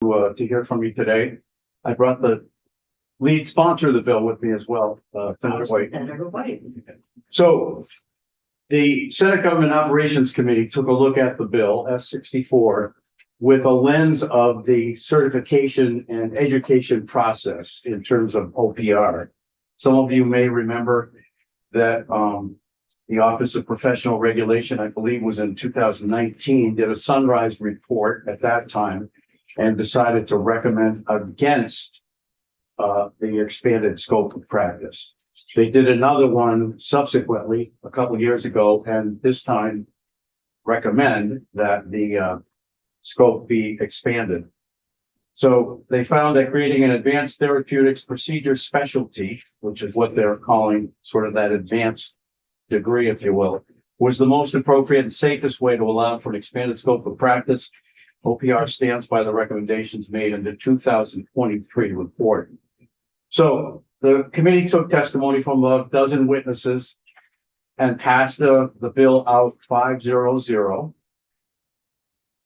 to hear from you today. I brought the lead sponsor of the bill with me as well, Senator White. So the Senate Government Operations Committee took a look at the bill, S-64, with a lens of the certification and education process in terms of OPR. Some of you may remember that the Office of Professional Regulation, I believe was in 2019, did a Sunrise report at that time and decided to recommend against the expanded scope of practice. They did another one subsequently a couple of years ago, and this time recommend that the scope be expanded. So they found that creating an advanced therapeutics procedure specialty, which is what they're calling sort of that advanced degree, if you will, was the most appropriate and safest way to allow for an expanded scope of practice. OPR stands by the recommendations made in the 2023 report. So the committee took testimony from a dozen witnesses and passed the bill out 5-0-0.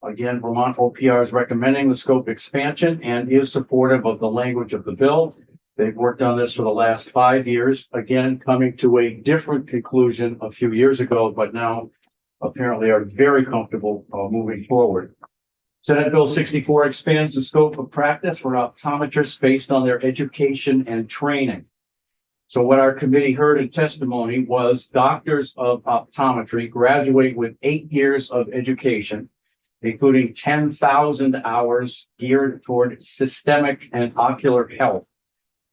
Again, Vermont OPR is recommending the scope expansion and is supportive of the language of the bill. They've worked on this for the last 5 years, again, coming to a different conclusion a few years ago, but now apparently are very comfortable moving forward. Senate Bill 64 expands the scope of practice for optometrists based on their education and training. So what our committee heard in testimony was doctors of optometry graduate with 8 years of education, including 10,000 hours geared toward systemic and ocular health.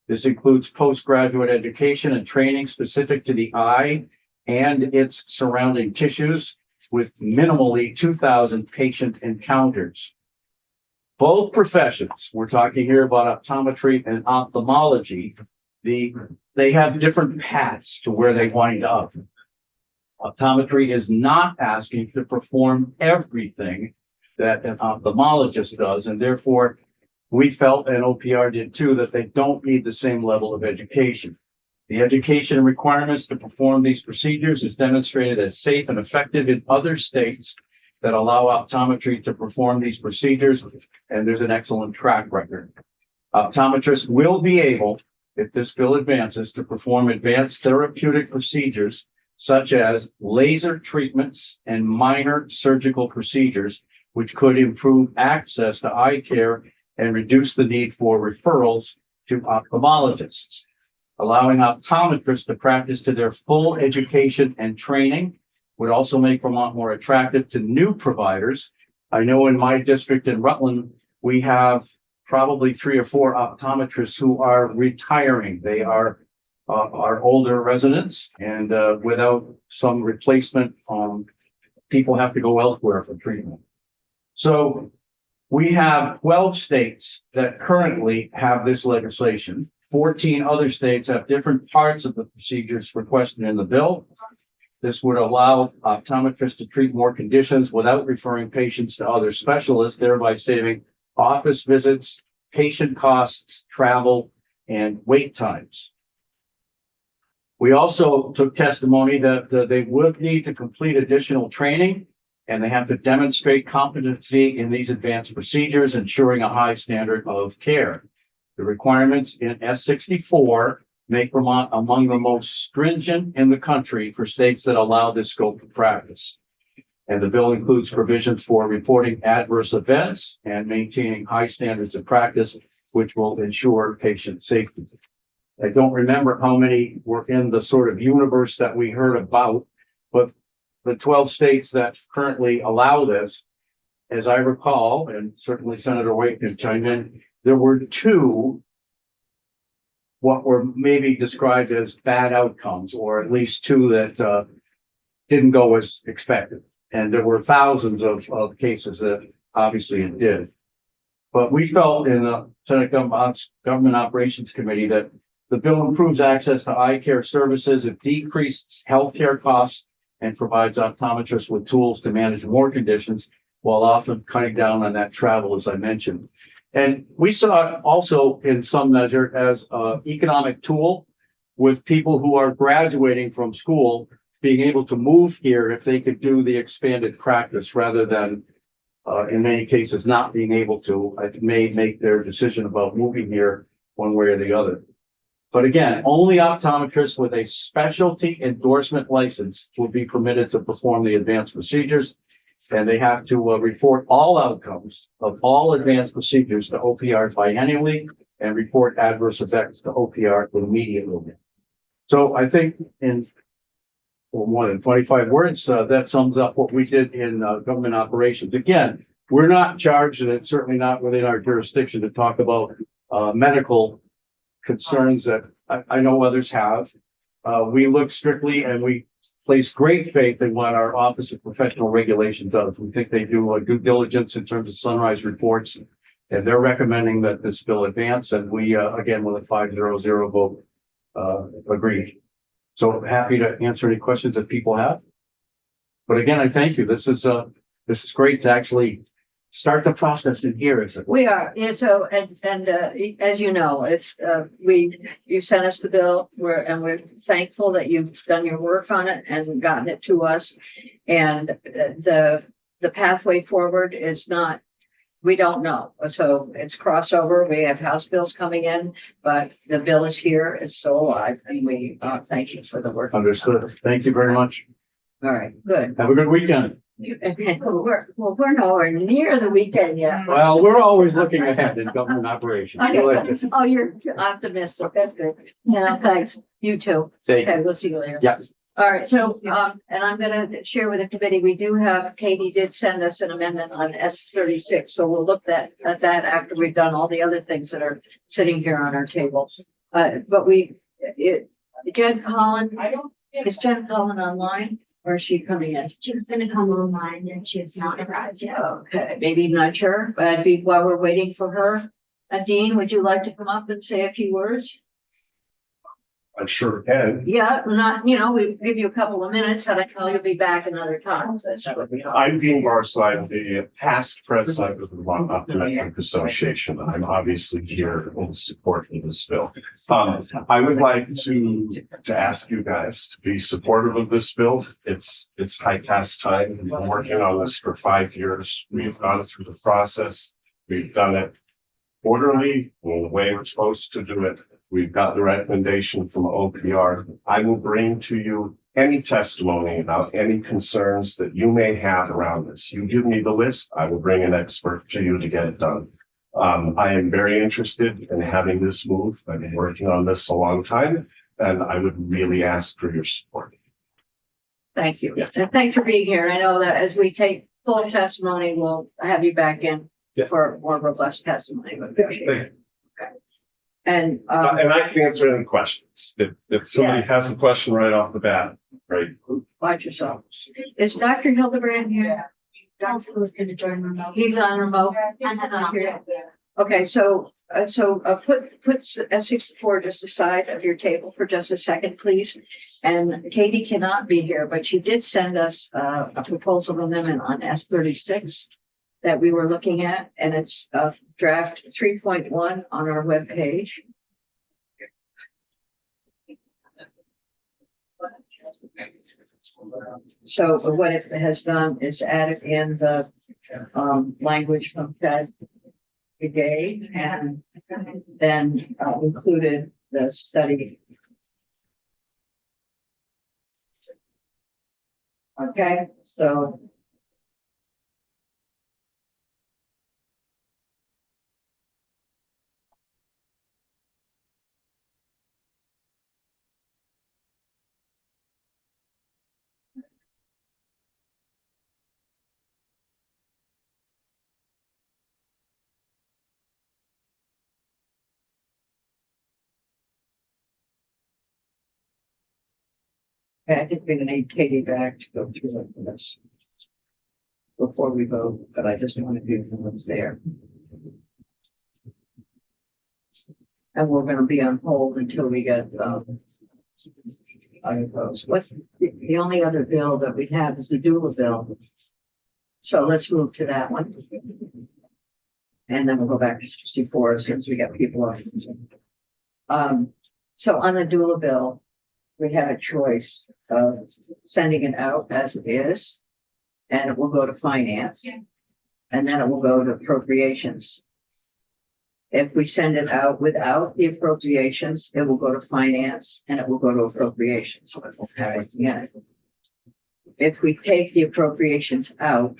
This includes postgraduate education and training specific to the eye and its surrounding tissues, with minimally 2,000 patient encounters. Both professions, we're talking here about optometry and ophthalmology, they have different paths to where they wind up. Optometry is not asking to perform everything that an ophthalmologist does, and therefore we felt, and OPR did too, that they don't need the same level of education. The education requirements to perform these procedures is demonstrated as safe and effective in other states that allow optometry to perform these procedures, and there's an excellent track record. Optometrists will be able, if this bill advances, to perform advanced therapeutic procedures such as laser treatments and minor surgical procedures, which could improve access to eye care and reduce the need for referrals to ophthalmologists. Allowing optometrists to practice to their full education and training would also make Vermont more attractive to new providers. I know in my district in Rutland, we have probably 3 or 4 optometrists who are retiring. They are older residents, and without some replacement, people have to go elsewhere for treatment. So we have 12 states that currently have this legislation. 14 other states have different parts of the procedures requested in the bill. This would allow optometrists to treat more conditions without referring patients to other specialists, thereby saving office visits, patient costs, travel, and wait times. We also took testimony that they would need to complete additional training, and they have to demonstrate competency in these advanced procedures, ensuring a high standard of care. The requirements in S-64 make Vermont among the most stringent in the country for states that allow this scope of practice. And the bill includes provisions for reporting adverse events and maintaining high standards of practice, which will ensure patient safety. I don't remember how many were in the sort of universe that we heard about, but the 12 states that currently allow this, as I recall, and certainly Senator White can chime in, there were 2 what were maybe described as bad outcomes, or at least 2 that didn't go as expected. And there were thousands of cases that obviously it did. But we felt in the Senate Government Operations Committee that the bill improves access to eye care services, it decreases healthcare costs, and provides optometrists with tools to manage more conditions while often cutting down on that travel, as I mentioned. And we saw it also in some measure as an economic tool, with people who are graduating from school being able to move here if they could do the expanded practice rather than in many cases not being able to, may make their decision about moving here one way or the other. But again, only optometrists with a specialty endorsement license will be permitted to perform the advanced procedures. And they have to report all outcomes of all advanced procedures to OPR biannually and report adverse effects to OPR immediately. So I think in more than 25 words, that sums up what we did in government operations. Again, we're not charged, and it's certainly not within our jurisdiction to talk about medical concerns that I know others have. We look strictly and we place great faith in what our Office of Professional Regulation does. We think they do due diligence in terms of Sunrise reports, and they're recommending that this bill advance. And we, again, with a 5-0-0 vote, agree. So happy to answer any questions that people have. But again, I thank you. This is great to actually start the process in here, is it? We are, yeah, so, as you know, it's, you sent us the bill, we're thankful that you've done your work on it and gotten it to us. And the pathway forward is not, we don't know. So it's crossover. We have House bills coming in, but the bill is here, it's still alive, and we thank you for the work. Understood. Thank you very much. All right, good. Have a good weekend. We're nowhere near the weekend yet. Well, we're always looking ahead in government operations. We like this. Oh, you're optimistic. That's good. Yeah, thanks. You too. Thank you. Okay, we'll see you later. Yeah. All right, so, and I'm gonna share with the committee, we do have, Katie did send us an amendment on S-36, so we'll look at that after we've done all the other things that are sitting here on our table. But Jen Collin, is Jen Collin online, or is she coming in? She was gonna come online and she has not arrived yet. Okay, maybe not sure, but while we're waiting for her, Dean, would you like to come up and say a few words? I sure can. Yeah, not, we give you a couple of minutes, and I know you'll be back another time. So that's what we are. I'm Dean Barside, the past president of the Vermont Optometric Association. I'm obviously here in support of this bill. I would like to ask you guys to be supportive of this bill. It's high past time. We've been working on this for 5 years. We've gone through the process. We've done it orderly, in the way we're supposed to do it. We've got the recommendation from OPR. I will bring to you any testimony about any concerns that you may have around this. You give me the list, I will bring an expert to you to get it done. I am very interested in having this move. I've been working on this a long time, and I would really ask for your support. Thank you. Yeah. And thanks for being here. I know that as we take full testimony, we'll have you back in for more robust testimony. We appreciate it. Okay. And I can answer any questions. If somebody has a question right off the bat, right? watch yourself. Is Dr. Hildebrand here? Also was gonna join remote. He's on remote. And that's not here. Okay, so put S64 just aside of your table for just a second, please. And Katie cannot be here, but she did send us a proposal amendment on S36 that we were looking at, and it's draft 3.1 on our webpage. So what it has done is added in the language from Chad Day, and then included the study. Okay, so I think we're gonna need Katie back to go through this before we vote, but I just want to do what's there. And we're gonna be on hold until we get other votes. What's the only other bill that we have is the doula bill. So let's move to that one. And then we'll go back to 64 as soon as we get people on. So on the doula bill, we have a choice of sending it out as it is, and it will go to finance. and then it will go to appropriations. If we send it out without the appropriations, it will go to finance and it will go to appropriations. Yeah. If we take the appropriations out,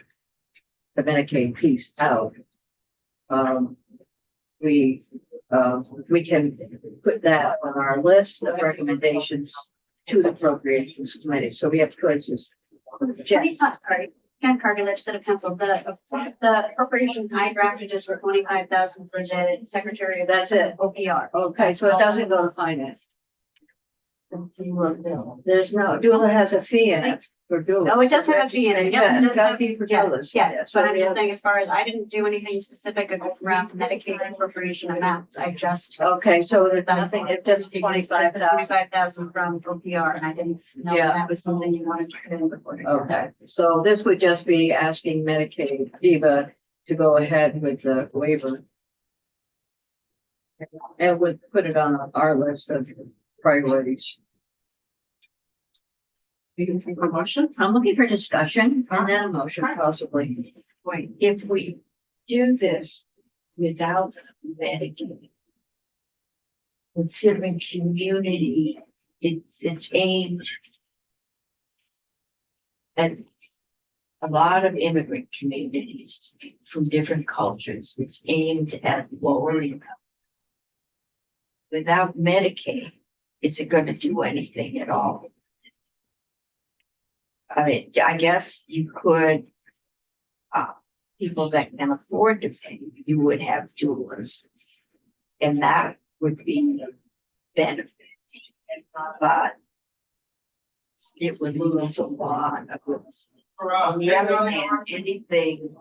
the Medicaid piece out, we can put that on our list of recommendations to the appropriations committee. So we have choices. Jen? Sorry, Ken Carter, Legislative Council, the appropriation I drafted is for 25,000 for the secretary of. That's it. OPR. Okay, so it doesn't go to finance. There's no, Dula has a fee in it for Dula. No, it does have a fee in it. Yeah, It it's does got have- to be for Yes, Dula's. yes, So but I'm we just have- saying, as far as, I didn't do anything specific around Medicaid appropriation amounts, I just. Okay, so there's nothing, it's just 25,000. 25,000 from OPR, and I didn't know Yeah. that was something you wanted to put in before. Okay, so this would just be asking Medicaid, Viva, to go ahead with the waiver. And would put it on our list of priorities. I'm looking for discussion and then a motion possibly. Point, if we do this without Medicaid, considering community, it's aimed at a lot of immigrant communities from different cultures. It's aimed at lower income. Without Medicaid, is it going to do anything at all? I mean, I guess you could, people that can afford to pay, you would have doulas. And that would be a benefit. But it would lose a lot of this. On the other hand, anything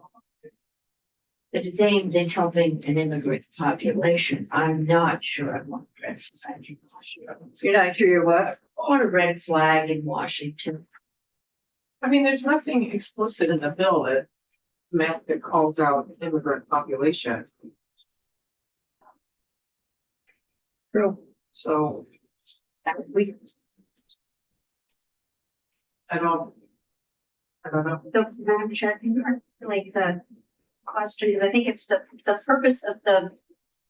that is aimed at helping an immigrant population, I'm not sure I want a red flag in Washington. You're not sure you're what? I want a red flag in Washington. I mean, there's nothing explicit in the bill that calls out immigrant population. True. So We, I don't know. So, Madam Chair, can you articulate the question? Because I think it's the purpose of the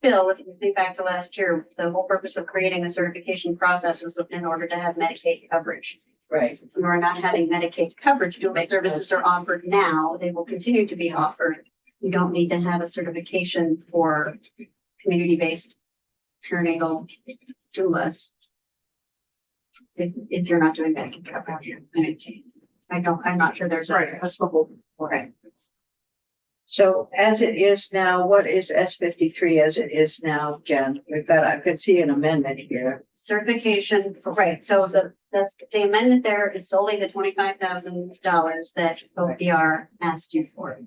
bill, if you think back to last year, the whole purpose of creating a certification process was in order to have Medicaid coverage. Right. We're not having Medicaid coverage. Dual services are offered now. They will continue to be offered. You don't need to have a certification for community-based perinatal doulas if you're not doing Medicaid coverage. Medicaid. I'm not sure there's a. Right, that's the whole. Right. So as it is now, what is S53 as it is now, Jen? We've got, I could see an amendment here. Certification, right, so the amendment there is solely the $25,000 that OPR asked you for.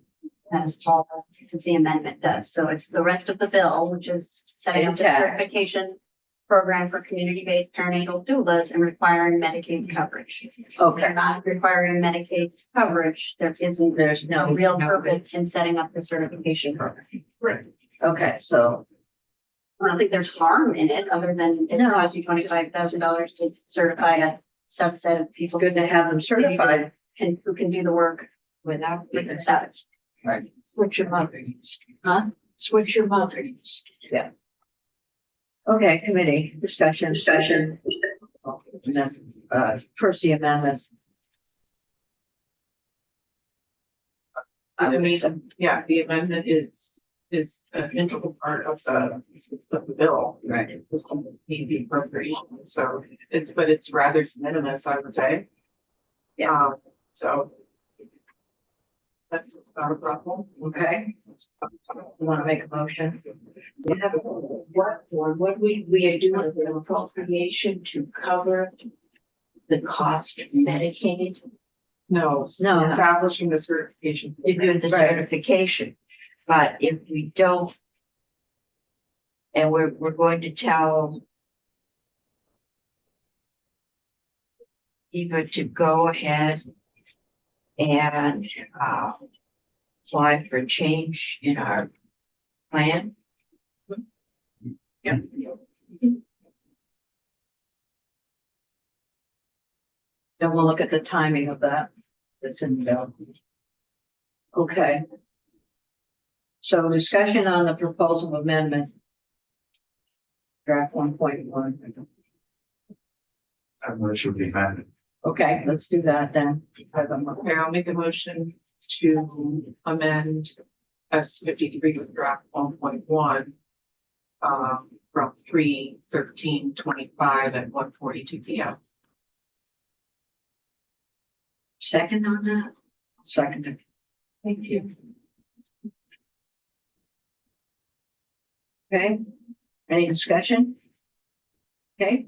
That's all that the amendment does, so it's the rest of the bill, which is setting up the Intact. certification program for community-based perinatal doulas and requiring Medicaid coverage. Okay, They're not requiring Medicaid coverage, there's no real purpose in setting up the certification program. okay, so, I don't think there's harm in it, other than it No. costs you $25,000 to certify a subset of people. good to have them certified. Who can do the work without, without it. what your mother used to. Huh? It's what your mother used to do. Okay, committee, discussion. And then, first the amendment. I mean, yeah, the amendment is an integral part of the bill. Right. It's need the appropriation, so but it's rather de minimis, I would say. Yeah. So. That's not a problem. Okay, you want to make a motion? We have what we are doing with an appropriation to cover the cost of Medicaid. No. No. Establishing the certification. To do the Right. certification, but if we don't. And we're going to tell. Eva to go ahead. And apply for a change in our plan. Yeah. Then we'll look at the timing of that. That's in the bill. Okay. So discussion on the proposal amendment. Draft 1.1. Everyone should be amended. Okay, let's do that then. Okay, I'll make a motion to amend S 53 with draft 1.1. From 3/13/25 at 1:42 PM. Second on that? Second. Thank you. Okay, any discussion? Okay.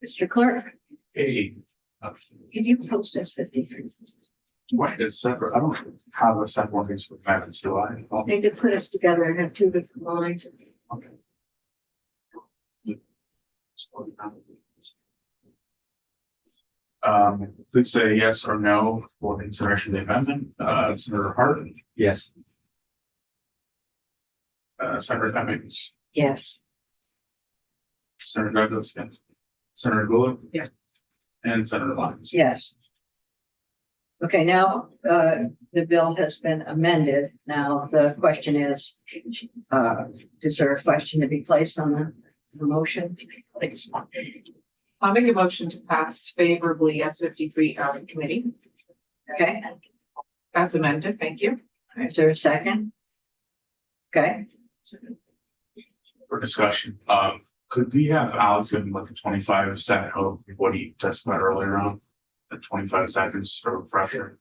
Mr. Clerk, Hey, can you post S 53? what is separate? I don't have a separate one for amendments, do I? They could put us together and have two different lines. Okay. Please say yes or no for consideration of the amendment. Senator Hart, Yes. Senator Cummings, Yes. Senator Douglas, yes. Senator Gould, Yes. and Senator Lyons. Yes. Okay, now, the bill has been amended. Now, the question is, is there a question to be placed on the motion? Please. I'll make a motion to pass favorably S 53 out of committee Okay, as amended. Thank you. is there a second? Okay, For discussion, could we have Alex give him like a 25-second hope, what he testified earlier on? The 25 seconds for refresher.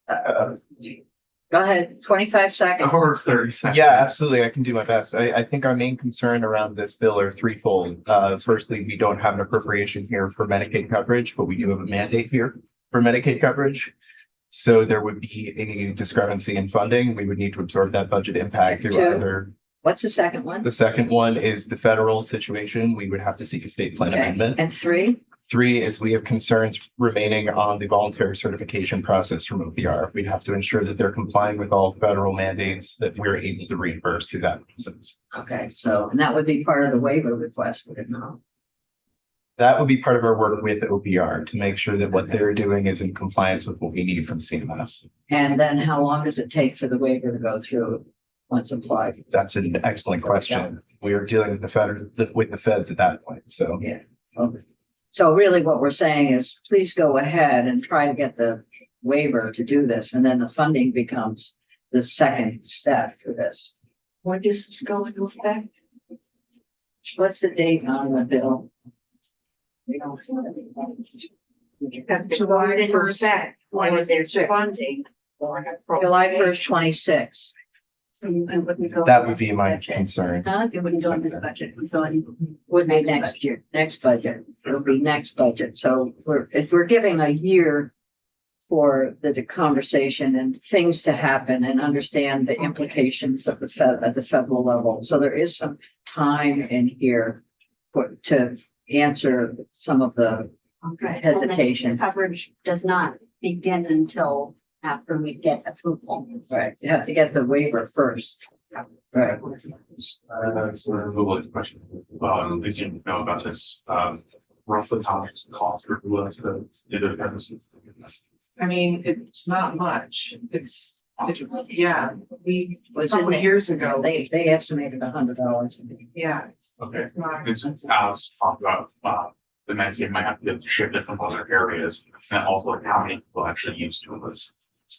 go ahead, 25 seconds. Or 30 seconds. Yeah, absolutely. I can do my best. I think our main concern around this bill are threefold. Firstly, we don't have an appropriation here for Medicaid coverage, but we do have a mandate here for Medicaid coverage. So there would be a discrepancy in funding. We would need to absorb that budget impact through Two. either. What's the second one? The second one is the federal situation. We would have to seek a state plan Okay, amendment. and 3? 3 is we have concerns remaining on the voluntary certification process from OPR. We'd have to ensure that they're complying with all federal mandates that we're able to reimburse through that process. Okay, so, and that would be part of the waiver request, would it not? That would be part of our work with OPR to make sure that what they're doing is in compliance with what we need from CMS. And then how long does it take for the waiver to go through once applied? That's an excellent question. We are dealing with the feds at that point, so. Yeah. Okay. So really what we're saying is, please go ahead and try to get the waiver to do this, and then the funding becomes the second step for this. When does this go into effect? What's the date on the bill? We don't. July 1st, when there's funding. July 1st, 26. That would be my concern. Huh? It wouldn't go in this budget, it would go in. Would be next year, next budget. It'll be next budget. So we're giving a year for the conversation and things to happen and understand the implications of the Fed at the federal level. So there is some time in here to answer some of the Okay. hesitation. And the coverage does not begin until after we get approval. Right, you have to get the waiver first. Right. Senator Gould, question. As you know about this, roughly how much it costs for Gould to do the premises? I mean, it's not much. It's yeah, we, a Was in couple there. years ago, They estimated $100. yeah, Okay. it's not This expensive. Alice talked about, the Medicaid might have to get shipped it from other areas, and also like how many people actually use this.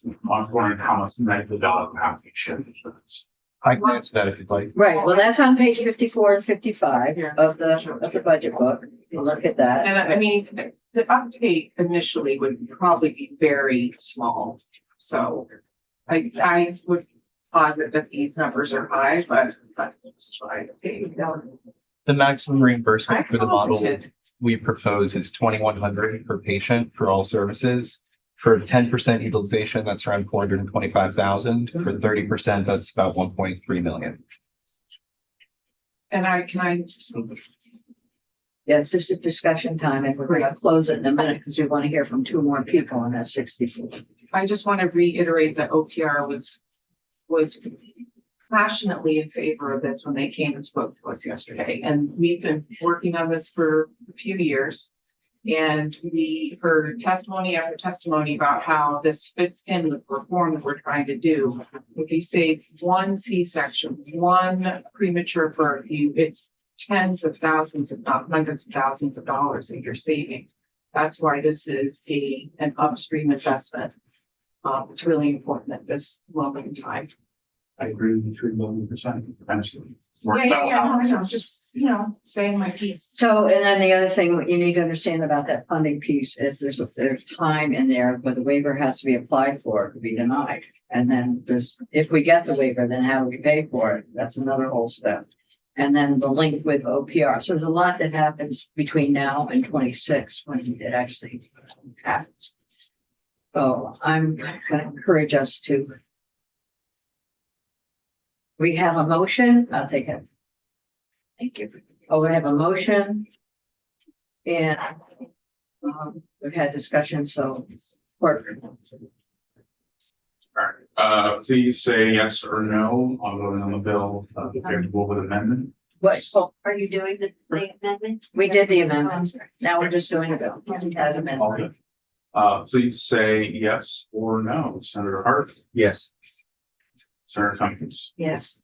I'm wondering how much Medicaid dollars have to be shipped for this. I can answer that if you'd like. Right, well, that's on page 54 and 55 Yeah. of the budget book. You look at that. And I mean, the uptake initially would probably be very small. So I would posit that these numbers are high, but let's try to pay them. The maximum reimbursement for the model Positive. we propose is $2,100 per patient for all services. For 10% utilization, that's around $425,000. For 30%, that's about $1.3 million. And can I just, Yes, this is discussion time and we're going to close it in a minute because we want to hear from 2 more people on that 64. I just want to reiterate that OPR was passionately in favor of this when they came and spoke to us yesterday. And we've been working on this for a few years. And we heard testimony after testimony about how this fits in with the reform that we're trying to do. If you save one C-section, one premature birth, it's tens of thousands, if not hundreds of thousands of dollars that you're saving. That's why this is an upstream investment. It's really important at this moment in time. I agree with you 3,000,000%. Honestly. I'm just, saying my piece. So, and then the other thing you need to understand about that funding piece is there's time in there, but the waiver has to be applied for, it could be denied. And then if we get the waiver, then how do we pay for it? That's another whole step. And then the link with OPR. So there's a lot that happens between now and 26 when it actually happens. So I'm going to encourage us to. We have a motion. I'll take it. Thank you. Oh, we have a motion. And we've had discussion, so work. Please say yes or no on voting on the bill, favorable with amendment. What, so Are you doing the amendment? we did the Oh, I'm amendment. sorry. Now we're just doing the bill as amended. Please say yes or no. Senator Hart, Yes. Senator Tompkins, Yes,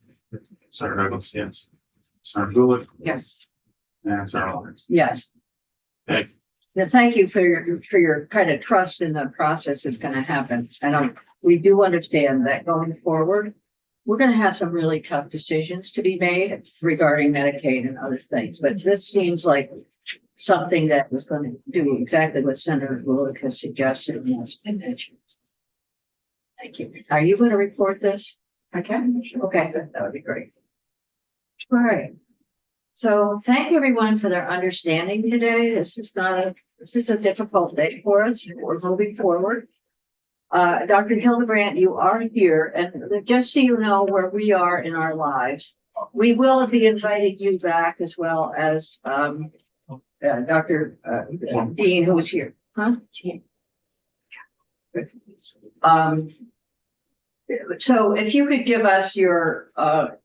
Senator Douglas, yes. Senator Gulick, Yes. and Senator Lawrence. yes. Okay. Now, thank you for your kind of trust in the process is gonna happen. And we do understand that going forward, we're gonna have some really tough decisions to be made regarding Medicaid and other things. But this seems like something that was gonna do exactly what Senator Gulick has suggested in his petition. Thank you. Are you gonna report this? Okay. Okay, that would be great. All right. So thank you everyone for their understanding today. This is a difficult day for us. We're moving forward. Dr. Hildebrandt, you are here, and just so you know where we are in our lives, we will be inviting you back as well as Dr. Dean, who was here. Huh? So if you could give us your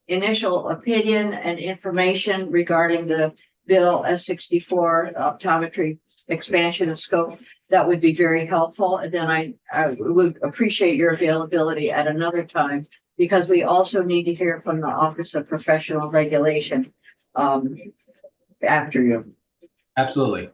initial opinion and information regarding the bill S64 optometry expansion of scope, that would be very helpful. And then I would appreciate your availability at another time, because we also need to hear from the Office of Professional Regulation after you. Absolutely.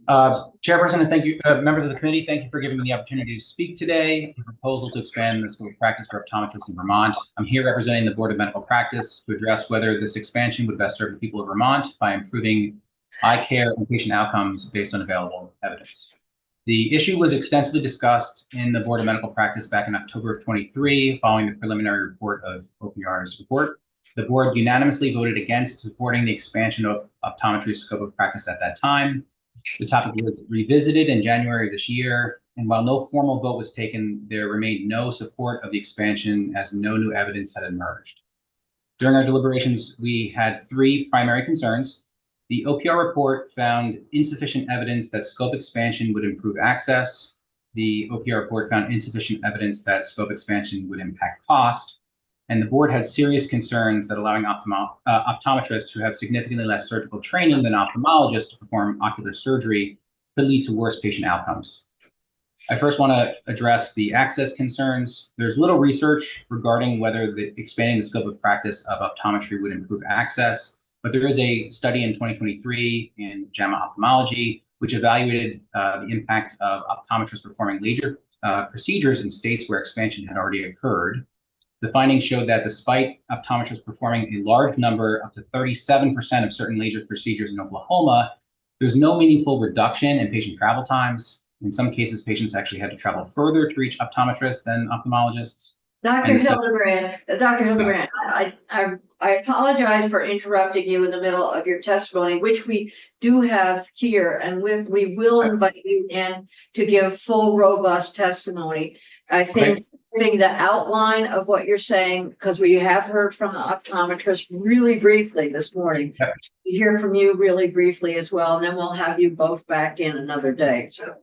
Chairperson, and thank you, members of the committee, thank you for giving me the opportunity to speak today. The proposal to expand the scope of practice for optometrists in Vermont. I'm here representing the Board of Medical Practice to address whether this expansion would best serve the people of Vermont by improving eye care and patient outcomes based on available evidence. The issue was extensively discussed in the Board of Medical Practice back in October of 23, following the preliminary report of OPR's report. The board unanimously voted against supporting the expansion of optometry's scope of practice at that time. The topic was revisited in January of this year, and while no formal vote was taken, there remained no support of the expansion as no new evidence had emerged. During our deliberations, we had three primary concerns. The OPR report found insufficient evidence that scope expansion would improve access. The OPR report found insufficient evidence that scope expansion would impact cost. And the board had serious concerns that allowing optometrists who have significantly less surgical training than ophthalmologists to perform ocular surgery could lead to worse patient outcomes. I first want to address the access concerns. There's little research regarding whether expanding the scope of practice of optometry would improve access, but there is a study in 2023 in JAMA Ophthalmology, which evaluated the impact of optometrists performing laser procedures in states where expansion had already occurred. The findings showed that despite optometrists performing a large number, up to 37% of certain laser procedures in Oklahoma, there's no meaningful reduction in patient travel times. In some cases, patients actually had to travel further to reach optometrists than ophthalmologists. Dr. Hildebrandt, I apologize for interrupting you in the middle of your testimony, which we do have here, and we will invite you in to give full, robust testimony. I think the outline of what you're saying, because we have heard from the optometrist really briefly this morning. We hear from you really briefly as well, and then we'll have you both back in another day. So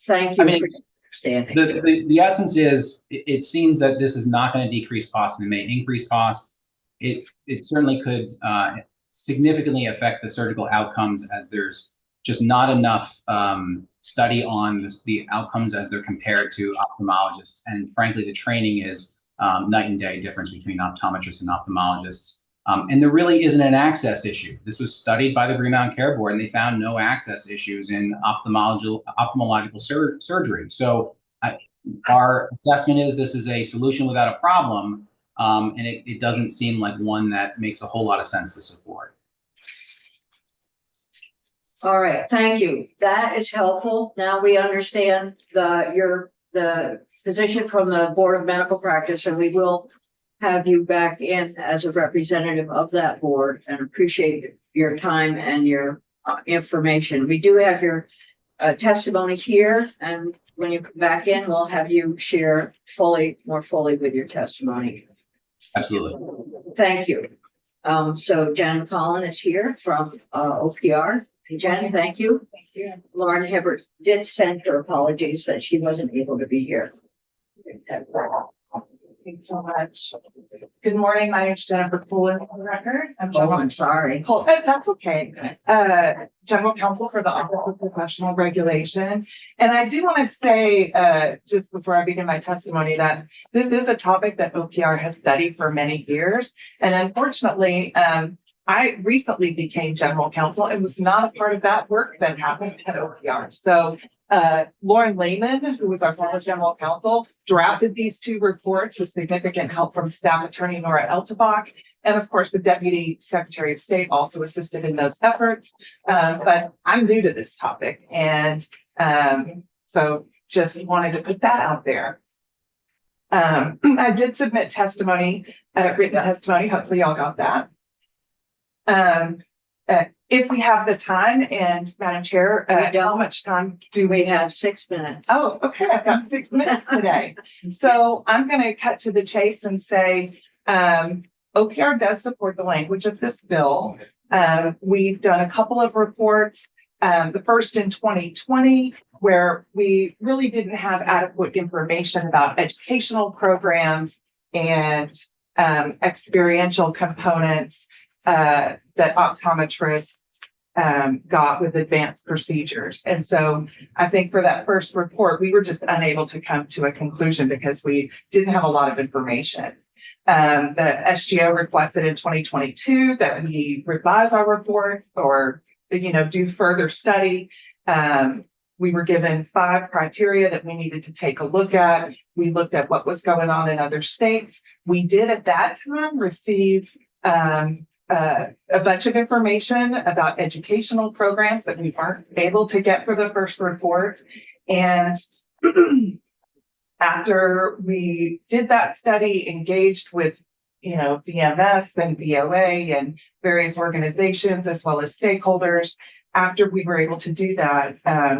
thank you for understanding. The essence is, it seems that this is not going to decrease cost and it may increase cost. It certainly could significantly affect the surgical outcomes, as there's just not enough study on the outcomes as they're compared to ophthalmologists. And frankly, the training is night and day difference between optometrists and ophthalmologists. And there really isn't an access issue. This was studied by the Green Mountain Care Board, and they found no access issues in ophthalmological surgery. So our assessment is this is a solution without a problem, and it doesn't seem like one that makes a whole lot of sense to support. All right, thank you. That is helpful. Now we understand the position from the Board of Medical Practice, and we will have you back in as a representative of that board, and appreciate your time and your information. We do have your testimony here, and when you come back in, we'll have you share more fully with your testimony. Absolutely. Thank you. So Jen Collin is here from OPR. Jen, thank you. Thank you. Lauren Hibbert did send her apologies that she wasn't able to be here. Thanks so much. Good morning. My name is Jennifer Fuller for the record. I'm sorry. That's okay. General Counsel for the Office of Professional Regulation. And I do want to say, just before I begin my testimony, that this is a topic that OPR has studied for many years. And unfortunately, I recently became general counsel and was not a part of that work that happened at OPR. So Lauren Lehman, who was our former general counsel, drafted these two reports with significant help from staff attorney Nora Eltebach. And of course, the Deputy Secretary of State also assisted in those efforts. But I'm new to this topic. And so just wanted to put that out there. I did submit testimony, written testimony. Hopefully y'all got that. If we have the time, and Madam Chair, how much time do We have 6 minutes. Oh, okay. I've got 6 minutes today. So I'm going to cut to the chase and say, OPR does support the language of this bill. We've done a couple of reports, the first in 2020, where we really didn't have adequate information about educational programs and experiential components that optometrists got with advanced procedures. And so I think for that first report, we were just unable to come to a conclusion because we didn't have a lot of information. The SGO requested in 2022 that we revise our report or, do further study. We were given 5 criteria that we needed to take a look at. We looked at what was going on in other states. We did at that time receive a bunch of information about educational programs that we weren't able to get for the first report. And after we did that study, engaged with, VMS and VOA and various organizations, as well as stakeholders, after we were able to do that,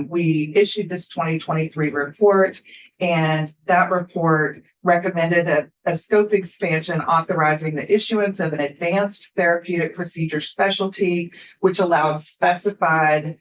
we issued this 2023 report, and that report recommended a scope expansion authorizing the issuance of an advanced therapeutic procedure specialty, which allowed specified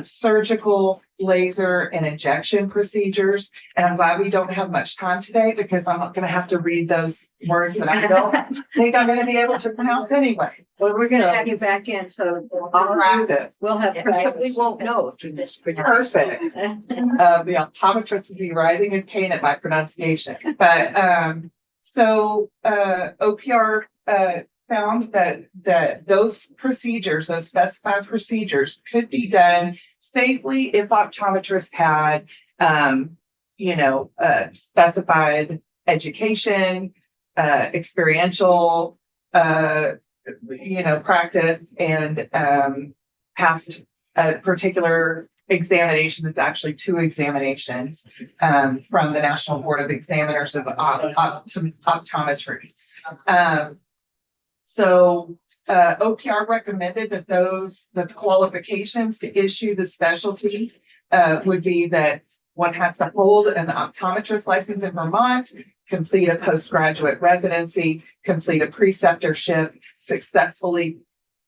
surgical, laser, and injection procedures. And I'm glad we don't have much time today because I'm not going to have to read those words that I don't think I'm going to be able to pronounce anyway. Well, we're going to have you back in, so I'll practice. we'll have, we won't know if you mispronounce. Perfect. The optometrist would be writhing in pain at my pronunciation. But so OPR found that those procedures, those specified procedures, could be done safely if optometrists had, specified education, experiential, practice, and passed a particular examination. It's actually 2 examinations from the National Board of Examiners of Optometry. So OPR recommended that the qualifications to issue the specialty would be that one has to hold an optometrist license in Vermont, complete a postgraduate residency, complete a preceptorship, successfully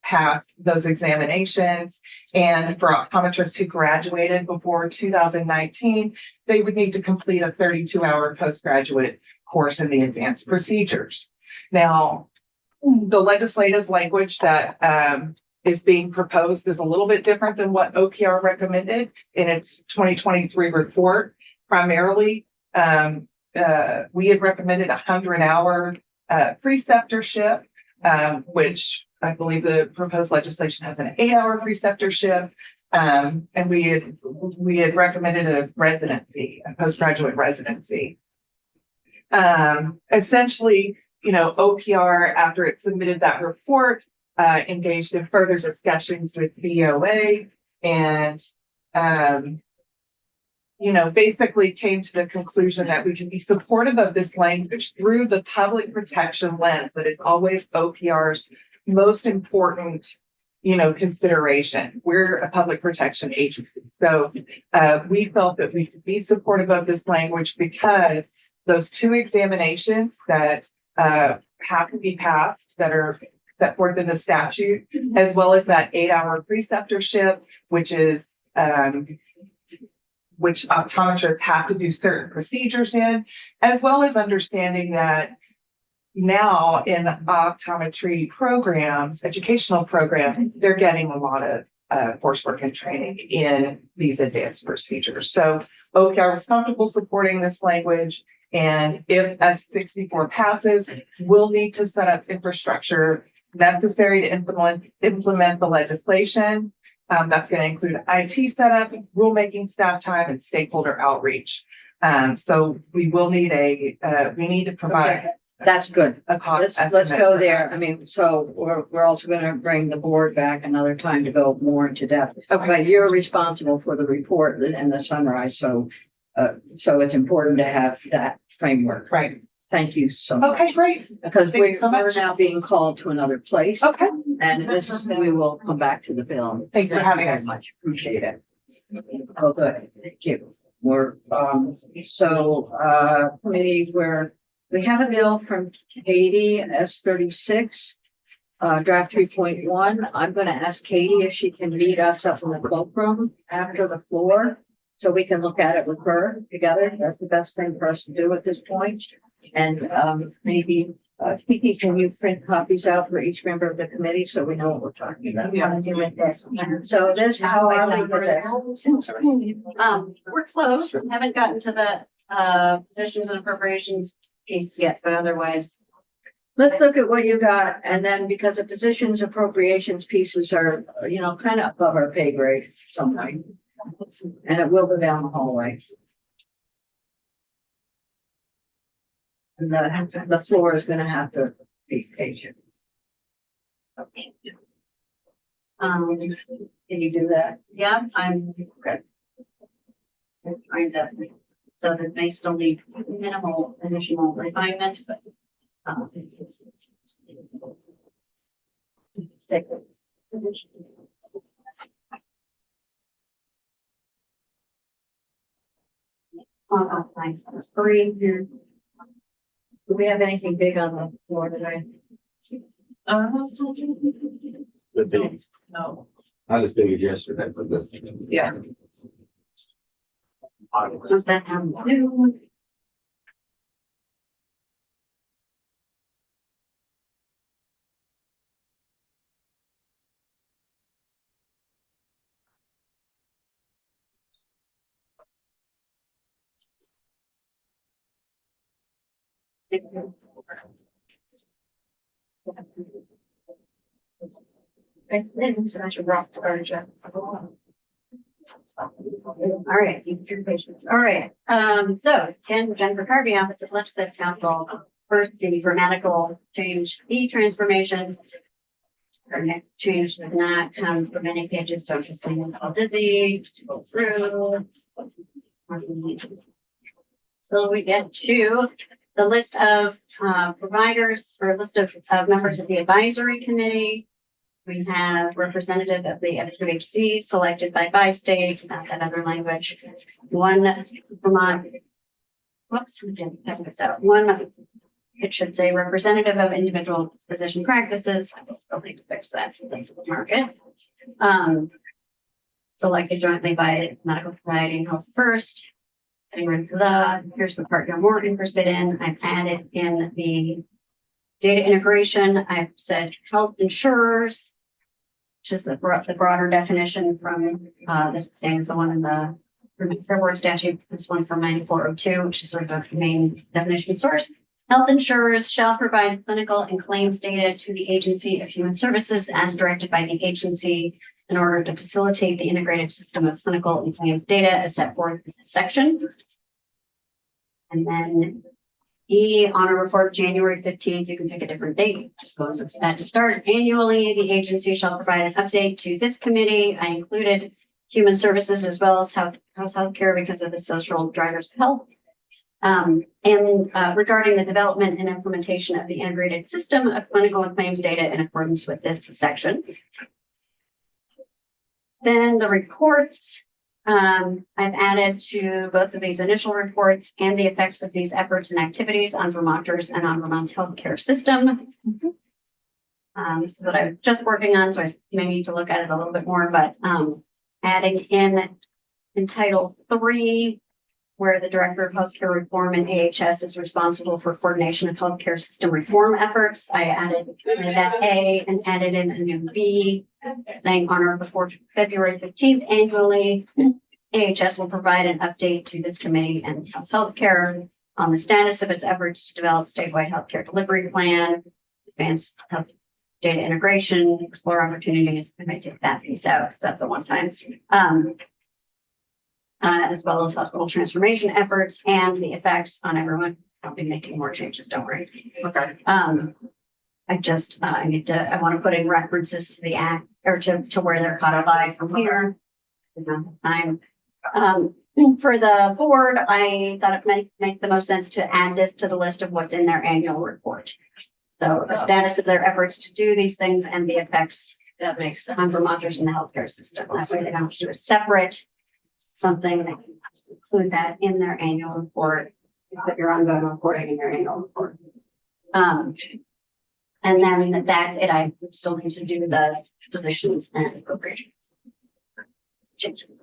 pass those examinations. And for optometrists who graduated before 2019, they would need to complete a 32-hour postgraduate course in the advanced procedures. Now, the legislative language that is being proposed is a little bit different than what OPR recommended in its 2023 report. Primarily, we had recommended 100-hour preceptorship, which I believe the proposed legislation has an 8-hour preceptorship. And we had recommended a residency, a postgraduate residency. Essentially, OPR, after it submitted that report, engaged in further discussions with VOA and, basically came to the conclusion that we can be supportive of this language through the public protection lens that is always OPR's most important, consideration. We're a public protection agency. So we felt that we could be supportive of this language because those 2 examinations that have to be passed that are set forth in the statute, as well as that 8-hour preceptorship, which optometrists have to do certain procedures in, as well as understanding that now in optometry programs, educational programs, they're getting a lot of coursework and training in these advanced procedures. So OPR was comfortable supporting this language. And if S64 passes, we'll need to set up infrastructure necessary to implement the legislation. That's going to include IT setup, rulemaking, staff time, and stakeholder outreach. So we will need we need to provide. Okay. That's good. A cost Let's estimate go for there. that. I mean, so we're also gonna bring the board back another time to go more into depth. Okay. But you're responsible for the report and the summarize, so it's important to have that framework. Right. Thank you so much. Okay, great. Because Thank you so we're much. now being called to another place. Okay. And we will come back to the bill. Thanks for having Very us. much. Appreciate it. Oh, good. Thank you. Committee where we have a bill from Katie, S36, draft 3.1. I'm going to ask Katie if she can meet us up in the cloakroom after the floor so we can look at it with her together. That's the best thing for us to do at this point. And maybe Kiki, can you print copies out for each member of the committee so we know what we're talking about? Yeah. Do with this. So this, how are we with this? We're close. Haven't gotten to the positions and appropriations piece yet, but otherwise. Let's look at what you got, and then because the positions appropriations pieces are, kind of above our pay grade sometime. And it will go down the hallway. And the floor is gonna have to be patient. Can you do that? Yeah, I'm okay. I'm trying to, so that may still need minimal additional refinement, but. Stick with. Three here. Do we have anything big on the floor today? Good thing. No. Not as big as yesterday, but good. Yeah. Does that have new? It's such a rock star, Jeff. All right, thank you for your patience. All right, so Jennifer Carvey, Office of Legislative Counsel, first the grammatical change, the transformation. Our next change did not come from many pages, so just going to call dizzy to go through. So we get to the list of providers or list of members of the advisory committee. We have representative of the FQHC selected by state, not that other language. One Vermont. Whoops, we didn't have this out. One, it should say representative of individual physician practices. I will still need to fix that. So that's the market. Selected jointly by Medical Society and Health First. Here's the part you're more interested in. I've added in the data integration. I've said health insurers. just the broader definition from, this same as the one in the Fair Board statute, this one from 9402, which is sort of the main definition source. Health insurers shall provide clinical and claims data to the Agency of Human Services as directed by the agency in order to facilitate the integrated system of clinical and claims data as set forth in this section. And then E, on a report January 15th, you can pick a different date, just go with that to start. Annually, the agency shall provide an update to this committee. I included Human Services as well as House Healthcare because of the social drivers of health. Regarding the development and implementation of the integrated system of clinical and claims data in accordance with this section. Then the reports, I've added to both of these initial reports and the effects of these efforts and activities on Vermonters and on Vermont's healthcare system. This is what I'm just working on, so I may need to look at it a little bit more, but adding in Title 3, where the Director of Healthcare Reform and AHS is responsible for coordination of healthcare system reform efforts. I added that A and added in a new B, saying on or before February 15th annually, AHS will provide an update to this committee and House Healthcare on the status of its efforts to develop statewide healthcare delivery plan, advance health data integration, explore opportunities. I might take that piece out because that's the one time. As well as hospital transformation efforts and the effects on everyone. I'll be making more changes, don't worry. Okay. I want to put in references to the act or to where they're codified from here. For the board, I thought it might make the most sense to add this to the list of what's in their annual report. So the status of their efforts to do these things and the effects That makes sense. on Vermonters in the healthcare system. That way they don't have to do a separate something that can just include that in their annual report, you put your ongoing reporting in your annual report. And then that's it. I would still need to do the positions and appropriations changes.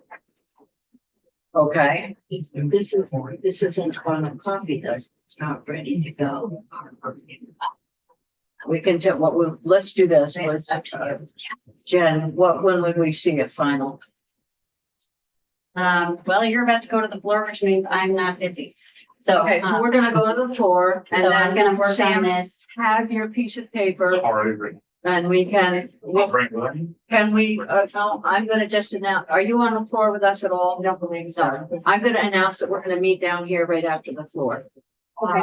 Okay, this isn't on a copy, though. It's not ready to go. We can tell let's do this. Jen, when would we see it final? Well, you're about to go to the floor, which means I'm not busy. So, Okay, we're gonna go to the floor and so I'm then gonna work on Sam, this. have your piece of paper Already written. and we can, I'll bring it. no, I'm gonna just announce, are you on the floor with us at all? Don't believe so. I'm gonna announce that we're gonna meet down here right after the floor. Right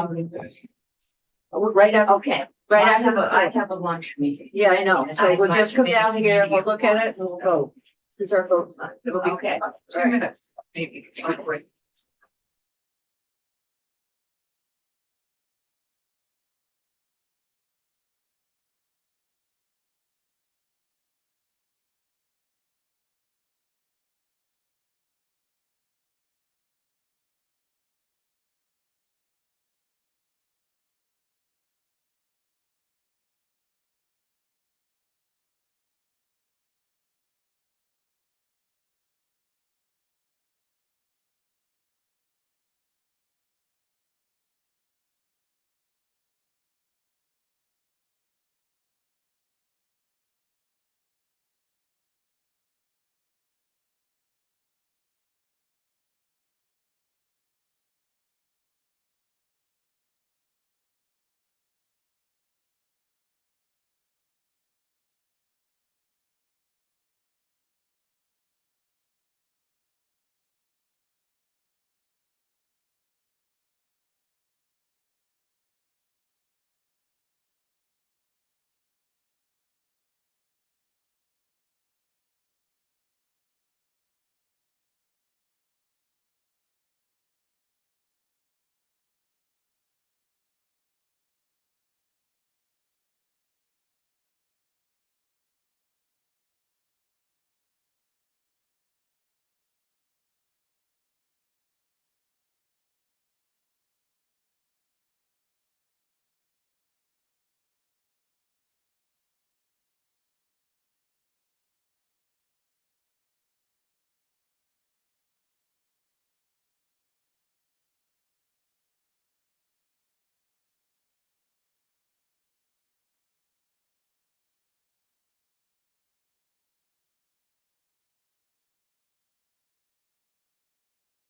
after, Okay. right I after, have a lunch meeting. yeah, I know. So we'll just come down I- here, we'll look at it and we'll vote. This is our vote. It'll be Okay. 2 minutes, maybe.